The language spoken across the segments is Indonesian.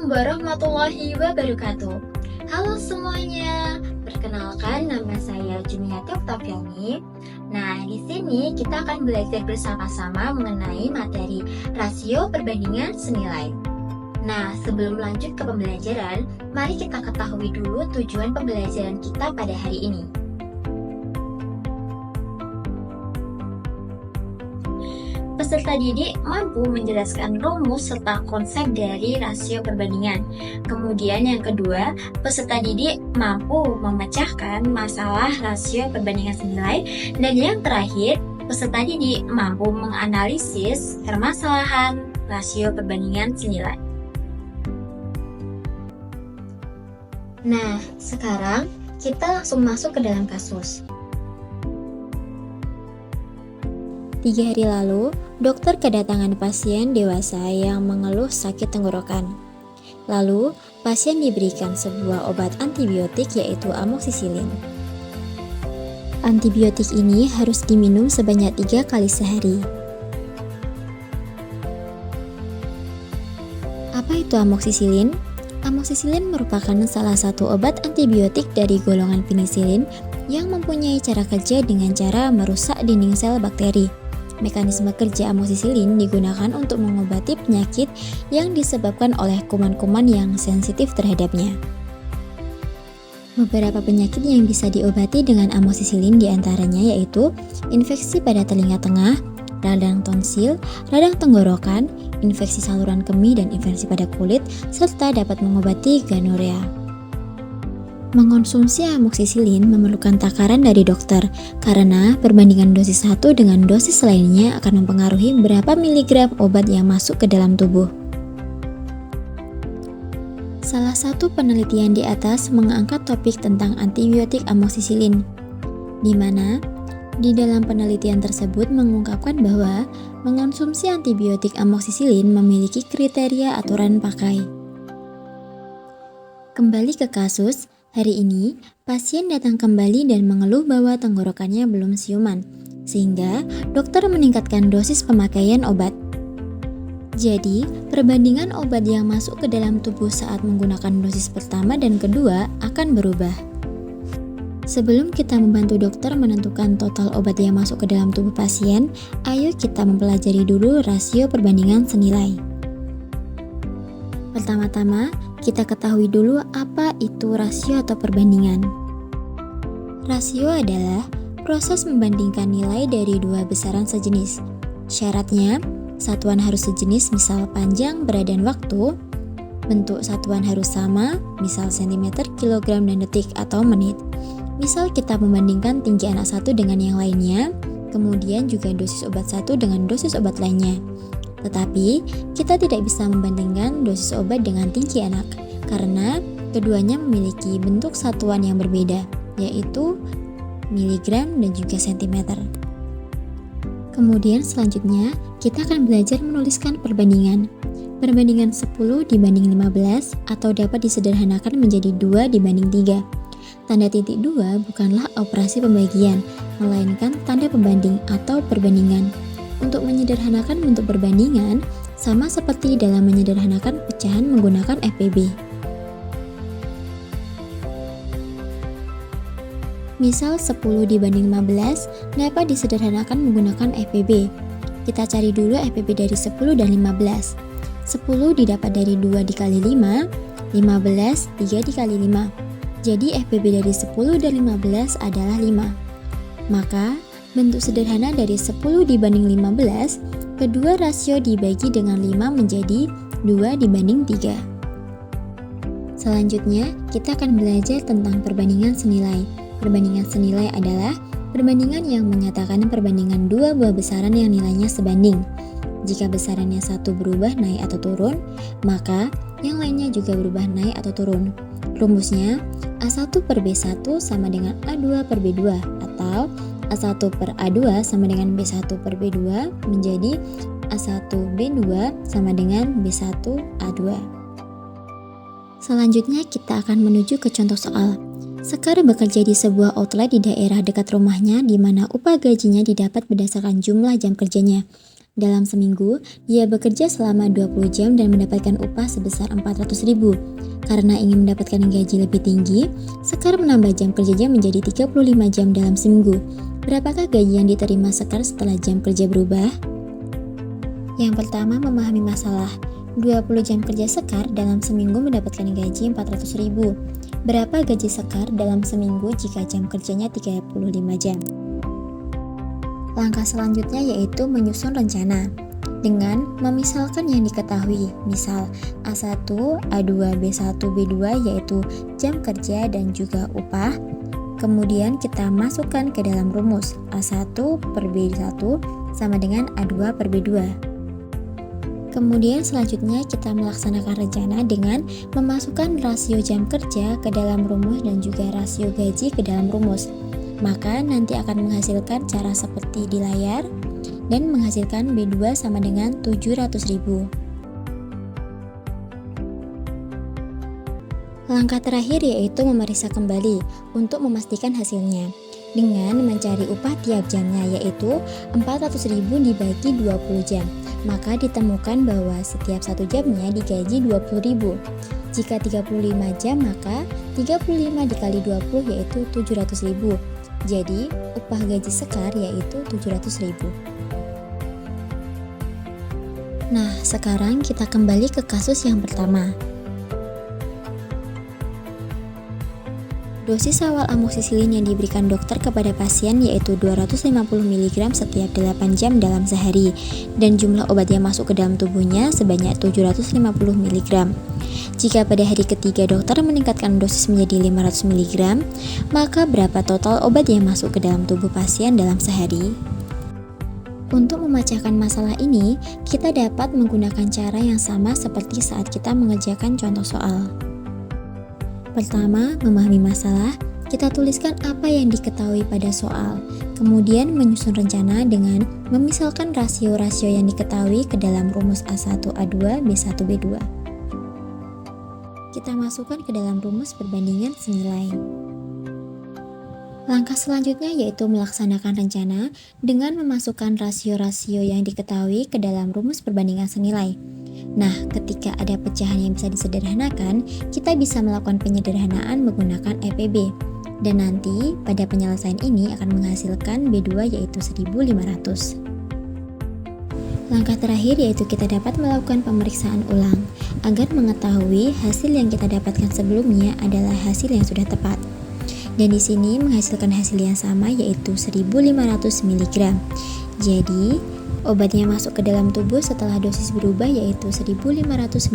Assalamualaikum warahmatullahi wabarakatuh. Halo semuanya, perkenalkan nama saya Jumiati Oktaviani. Nah, di sini kita akan belajar bersama-sama mengenai materi rasio perbandingan senilai. Nah, sebelum lanjut ke pembelajaran, mari kita ketahui dulu tujuan pembelajaran kita pada hari ini. Peserta didik mampu menjelaskan rumus serta konsep dari rasio perbandingan. Kemudian yang kedua, peserta didik mampu memecahkan masalah rasio perbandingan senilai. Dan yang terakhir, peserta didik mampu menganalisis permasalahan rasio perbandingan senilai. Nah, sekarang kita langsung masuk ke dalam kasus. 3 hari lalu, dokter kedatangan pasien dewasa yang mengeluh sakit tenggorokan. Lalu, pasien diberikan sebuah obat antibiotik yaitu amoksisilin. Antibiotik ini harus diminum sebanyak 3 kali sehari. Apa itu amoksisilin? Amoksisilin merupakan salah satu obat antibiotik dari golongan penisilin yang mempunyai cara kerja dengan cara merusak dinding sel bakteri. Mekanisme kerja amoksisilin digunakan untuk mengobati penyakit yang disebabkan oleh kuman-kuman yang sensitif terhadapnya. Beberapa penyakit yang bisa diobati dengan amoksisilin diantaranya yaitu infeksi pada telinga tengah, radang tonsil, radang tenggorokan, infeksi saluran kemih dan infeksi pada kulit, serta dapat mengobati gonorea. Mengonsumsi amoksisilin memerlukan takaran dari dokter karena perbandingan dosis satu dengan dosis lainnya akan mempengaruhi berapa miligram obat yang masuk ke dalam tubuh. Salah satu penelitian di atas mengangkat topik tentang antibiotik amoksisilin, di mana di dalam penelitian tersebut mengungkapkan bahwa mengonsumsi antibiotik amoksisilin memiliki kriteria aturan pakai. Kembali ke kasus. Hari ini, pasien datang kembali dan mengeluh bahwa tenggorokannya belum siuman, sehingga dokter meningkatkan dosis pemakaian obat. Jadi, perbandingan obat yang masuk ke dalam tubuh saat menggunakan dosis pertama dan kedua akan berubah. Sebelum kita membantu dokter menentukan total obat yang masuk ke dalam tubuh pasien, ayo kita mempelajari dulu rasio perbandingan senilai. Pertama-tama, kita ketahui dulu apa itu rasio atau perbandingan. Rasio adalah proses membandingkan nilai dari dua besaran sejenis. Syaratnya, satuan harus sejenis misal panjang, berat, dan waktu. Bentuk satuan harus sama, misal cm, kilogram, dan detik atau menit. Misal kita membandingkan tinggi anak satu dengan yang lainnya, kemudian juga dosis obat satu dengan dosis obat lainnya. Tetapi, kita tidak bisa membandingkan dosis obat dengan tinggi anak, karena keduanya memiliki bentuk satuan yang berbeda, yaitu miligram dan juga sentimeter. Kemudian selanjutnya, kita akan belajar menuliskan perbandingan. Perbandingan 10 dibanding 15 atau dapat disederhanakan menjadi 2 dibanding 3. Tanda titik 2 bukanlah operasi pembagian, melainkan tanda pembanding atau perbandingan. Untuk menyederhanakan bentuk perbandingan, sama seperti dalam menyederhanakan pecahan menggunakan FPB. Misal 10 dibanding 15 dapat disederhanakan menggunakan FPB. Kita cari dulu FPB dari 10 dan 15. 10 didapat dari 2 dikali 5, 15 3 dikali 5. Jadi FPB dari 10 dan 15 adalah 5. Maka, bentuk sederhana dari 10 dibanding 15, kedua rasio dibagi dengan 5 menjadi 2 dibanding 3. Selanjutnya, kita akan belajar tentang perbandingan senilai. Perbandingan senilai adalah perbandingan yang menyatakan perbandingan dua buah besaran yang nilainya sebanding. Jika besarannya satu berubah naik atau turun, maka yang lainnya juga berubah naik atau turun. Rumusnya, A1 per B1 sama dengan A2 per B2 atau A1 per A2 sama dengan B1 per B2 menjadi A1 B2 sama dengan B1 A2. Selanjutnya kita akan menuju ke contoh soal. Sekar bekerja di sebuah outlet di daerah dekat rumahnya di mana upah gajinya didapat berdasarkan jumlah jam kerjanya. Dalam seminggu, dia bekerja selama 20 jam dan mendapatkan upah sebesar 400.000. Karena ingin mendapatkan gaji lebih tinggi, Sekar menambah jam kerjanya menjadi 35 jam dalam seminggu. Berapakah gaji yang diterima Sekar setelah jam kerja berubah? Yang pertama, memahami masalah. 20 jam kerja Sekar dalam seminggu mendapatkan gaji 400.000. Berapa gaji Sekar dalam seminggu jika jam kerjanya 35 jam? Langkah selanjutnya yaitu menyusun rencana dengan memisalkan yang diketahui, misal A1, A2, B1, B2 yaitu jam kerja dan juga upah. Kemudian kita masukkan ke dalam rumus A1 per B1 sama dengan A2 per B2. Kemudian selanjutnya kita melaksanakan rencana dengan memasukkan rasio jam kerja ke dalam rumus dan juga rasio gaji ke dalam rumus. Maka nanti akan menghasilkan cara seperti di layar dan menghasilkan B2 sama dengan 700.000. Langkah terakhir yaitu memeriksa kembali untuk memastikan hasilnya dengan mencari upah tiap jamnya yaitu 400.000 dibagi 20 jam. Maka ditemukan bahwa setiap 1 jamnya digaji 20.000. Jika 35 jam maka 35 dikali 20 yaitu 700.000. Jadi, upah gaji Sekar yaitu 700.000. Nah, sekarang kita kembali ke kasus yang pertama. Dosis awal amoksisilin yang diberikan dokter kepada pasien yaitu 250 mg setiap 8 jam dalam sehari dan jumlah obat yang masuk ke dalam tubuhnya sebanyak 750 mg. Jika pada hari ketiga dokter meningkatkan dosis menjadi 500 mg, maka berapa total obat yang masuk ke dalam tubuh pasien dalam sehari? Untuk memecahkan masalah ini, kita dapat menggunakan cara yang sama seperti saat kita mengerjakan contoh soal. Pertama, memahami masalah, kita tuliskan apa yang diketahui pada soal, kemudian menyusun rencana dengan memisalkan rasio-rasio yang diketahui ke dalam rumus A1, A2, B1, B2. Kita masukkan ke dalam rumus perbandingan senilai. Langkah selanjutnya yaitu melaksanakan rencana dengan memasukkan rasio-rasio yang diketahui ke dalam rumus perbandingan senilai. Nah, ketika ada pecahan yang bisa disederhanakan, kita bisa melakukan penyederhanaan menggunakan EPB. Dan nanti pada penyelesaian ini akan menghasilkan B2 yaitu 1.500. Langkah terakhir yaitu kita dapat melakukan pemeriksaan ulang agar mengetahui hasil yang kita dapatkan sebelumnya adalah hasil yang sudah tepat. Dan di sini menghasilkan hasil yang sama yaitu 1.500 mg. Jadi, obat yang masuk ke dalam tubuh setelah dosis berubah yaitu 1.500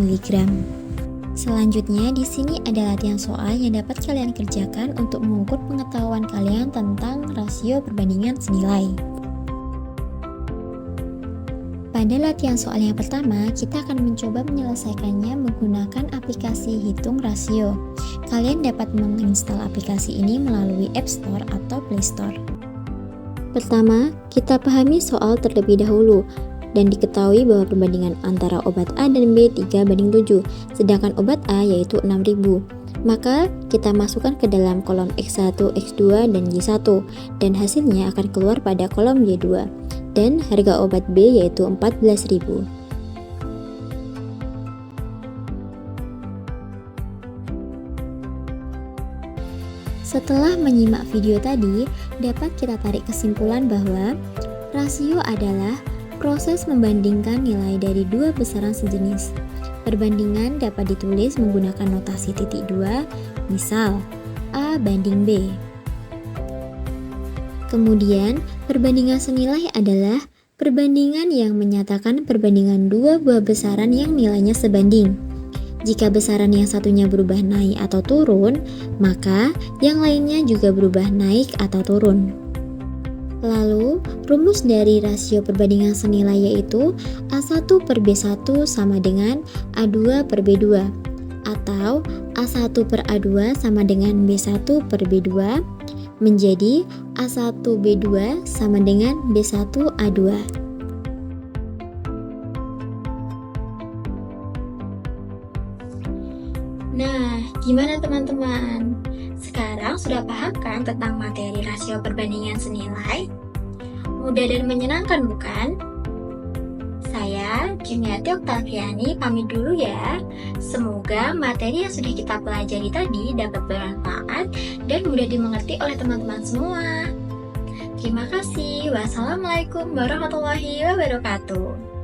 mg. Selanjutnya di sini ada latihan soal yang dapat kalian kerjakan untuk mengukur pengetahuan kalian tentang rasio perbandingan senilai. Pada latihan soal yang pertama, kita akan mencoba menyelesaikannya menggunakan aplikasi hitung rasio. Kalian dapat menginstal aplikasi ini melalui App Store atau Play Store. Pertama, kita pahami soal terlebih dahulu dan diketahui bahwa perbandingan antara obat A dan B 3:7, sedangkan obat A yaitu 6.000. Maka kita masukkan ke dalam kolom X1, X2, dan Y1 dan hasilnya akan keluar pada kolom Y2 dan harga obat B yaitu 14.000. Setelah menyimak video tadi, dapat kita tarik kesimpulan bahwa rasio adalah proses membandingkan nilai dari dua besaran sejenis. Perbandingan dapat ditulis menggunakan notasi titik 2, misal A banding B. Kemudian, perbandingan senilai adalah perbandingan yang menyatakan perbandingan dua buah besaran yang nilainya sebanding. Jika besaran yang satunya berubah naik atau turun, maka yang lainnya juga berubah naik atau turun. Lalu, rumus dari rasio perbandingan senilai yaitu A1 per B1 sama dengan A2 per B2, atau A1 per A2 sama dengan B1 per B2, menjadi A1 B2 sama dengan B1 A2. Nah, gimana teman-teman? Sekarang sudah paham kan tentang materi rasio perbandingan senilai? Mudah dan menyenangkan bukan? Saya, Juniati Oktaviani, pamit dulu ya. Semoga materi yang sudah kita pelajari tadi dapat bermanfaat dan mudah dimengerti oleh teman-teman semua. Terima kasih. Wassalamualaikum warahmatullahi wabarakatuh.